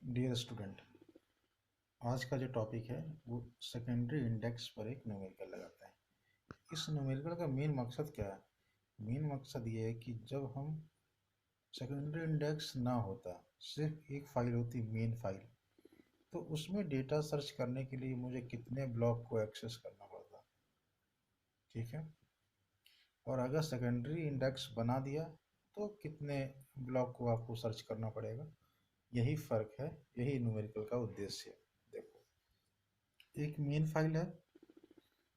Dear student, आज का जो टॉपिक है वो सेकेंडरी इंडेक्स पर एक न्यूमेरिकल लगाता है। इस न्यूमेरिकल का मेन मकसद क्या है? मेन मकसद ये है कि जब हम सेकेंडरी इंडेक्स ना होता, सिर्फ एक फाइल होती मेन फाइल, तो उसमें डेटा सर्च करने के लिए मुझे कितने ब्लॉक को एक्सेस करना पड़ता। ठीक है। और अगर सेकेंडरी इंडेक्स बना दिया तो कितने ब्लॉक को आपको सर्च करना पड़ेगा। यही फ़र्क है, यही न्यूमेरिकल का उद्देश्य है। देखो, एक मेन फाइल है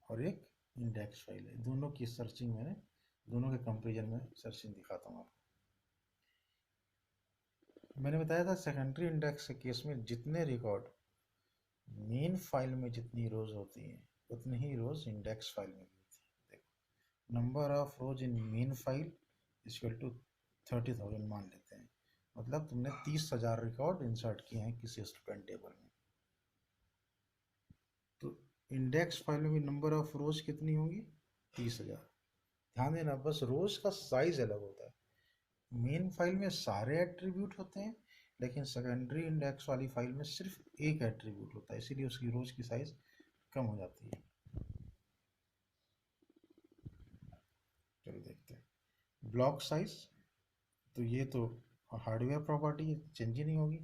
और एक इंडेक्स फाइल है। दोनों की सर्चिंग दोनों के कंपेरिजन में सर्चिंग दिखाता हूँ आपको। मैंने बताया था सेकेंडरी इंडेक्स के केस में जितने रिकॉर्ड मेन फाइल में जितनी रोज होती हैं उतनी ही रोज इंडेक्स फाइल में भी होती है। देखो, number of rows in main file equal to 30,000 मान लेते हैं। मतलब तुमने 30,000 रिकॉर्ड इंसर्ट किए हैं किसी स्टूडेंट टेबल में, तो इंडेक्स फाइल में भी नंबर ऑफ रोज कितनी होंगी? 30,000। ध्यान देना, बस रोज का साइज अलग होता है। मेन फाइल में सारे एट्रीब्यूट होते हैं, लेकिन सेकेंडरी इंडेक्स वाली फाइल में सिर्फ एक एट्रीब्यूट होता है, इसीलिए उसकी रोज की साइज कम हो जाती है। चलो देखते हैं ब्लॉक साइज। तो ये तो हार्डवेयर प्रॉपर्टी चेंज ही नहीं होगी,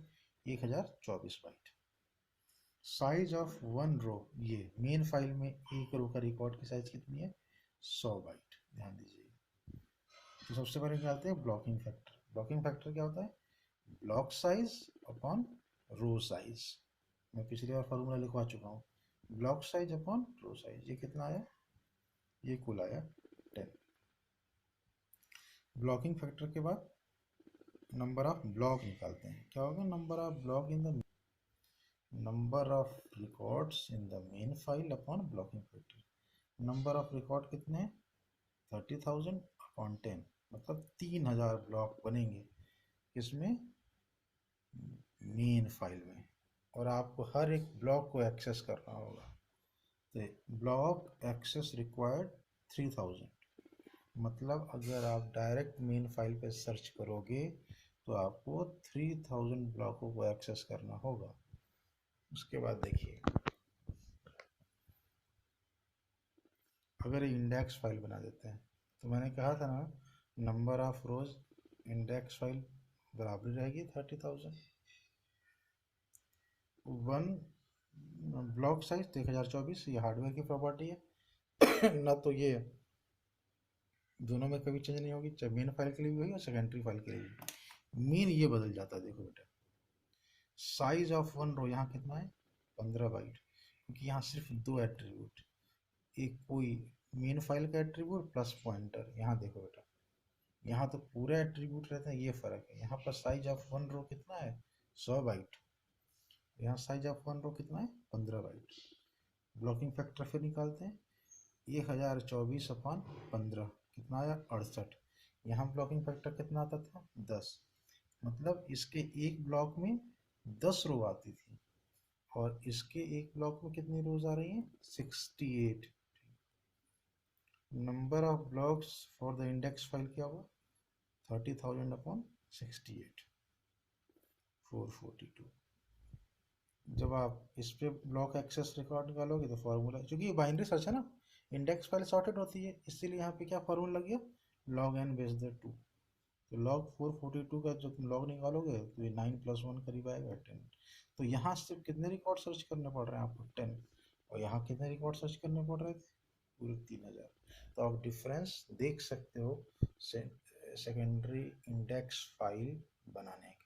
1024 bite. Size of one row, ये मेन फाइल में एक रो का रिकॉर्ड की साइज कितनी है? 100 बाइट। ध्यान दीजिए। तो सबसे पहले क्या आते हैं? Blocking factor. ब्लॉकिंग फैक्टर क्या होता है? Block size upon rho size. मैं पिछली बार फॉर्मूला लिखवा चुका हूँ। Block size upon rho size, ये कितना आया? ये कुल आया 10। ब्लॉकिंग फैक्टर के बाद नंबर ऑफ ब्लॉक निकालते हैं। क्या होगा? Number of block in the number of records in the main file upon blocking factor. Number of record कितने हैं? 30,000 अपॉन 10, मतलब 3,000 ब्लॉक बनेंगे इसमें मेन फाइल में, और आपको हर एक ब्लॉक को एक्सेस करना होगा। तो ब्लॉक एक्सेस रिक्वायर्ड 3,000। मतलब अगर आप डायरेक्ट मेन फाइल पे सर्च करोगे तो आपको 3,000 ब्लॉकों को एक्सेस करना होगा। उसके बाद देखिए, अगर इंडेक्स फाइल बना देते हैं तो मैंने कहा था ना, number of rose index file बराबर रहेगी 30,000। वन ब्लॉक साइज 1024, ये हार्डवेयर की प्रॉपर्टी है ना, तो ये दोनों में कभी चेंज नहीं होगी, चाहे मेन फाइल के लिए भी होगी और सेकेंडरी फाइल के लिए भी। मेन ये बदल जाता है। देखो बेटा, साइज ऑफ वन रो यहाँ कितना है? 15 बाइट, क्योंकि यहाँ सिर्फ दो एट्रीब्यूट, एक कोई मेन फाइल का एट्रीब्यूट प्लस पॉइंटर। यहाँ देखो बेटा, यहाँ तो पूरे एट्रीब्यूट रहते हैं, ये फर्क है। यहाँ पर साइज ऑफ वन रो कितना है? 100 बाइट। यहाँ साइज ऑफ वन रो कितना है? 15 बाइट। ब्लॉकिंग फैक्टर फिर निकालते हैं। 1024 अपॉन 15 कितना आया? 68। यहाँ ब्लॉकिंग फैक्टर कितना आता था? 10। मतलब इसके एक ब्लॉक में 10 रो आती थी, और इसके एक ब्लॉक में कितनी रोज आ रही हैं? 68। Number of blocks for the index file क्या हुआ? 30,000 अपॉन 68, 442। जब आप इस पे ब्लॉक एक्सेस रिकॉर्ड निकालोगे तो फॉर्मूला, क्योंकि ये बाइनरी सर्च है ना, इंडेक्स फाइल सॉर्टेड होती है, इसीलिए यहाँ पे क्या फॉर्मूला लग गया? Log n base the 2। तो लॉग 442 का जब तुम लॉग निकालोगे तो ये 9 + 1 करीब आएगा 10। तो यहाँ सिर्फ कितने रिकॉर्ड सर्च करने पड़ रहे हैं आपको? 10। और यहाँ कितने रिकॉर्ड सर्च करने पड़ रहे थे? पूरे 3,000। तो आप डिफरेंस देख सकते हो सेकेंडरी इंडेक्स फाइल बनाने का।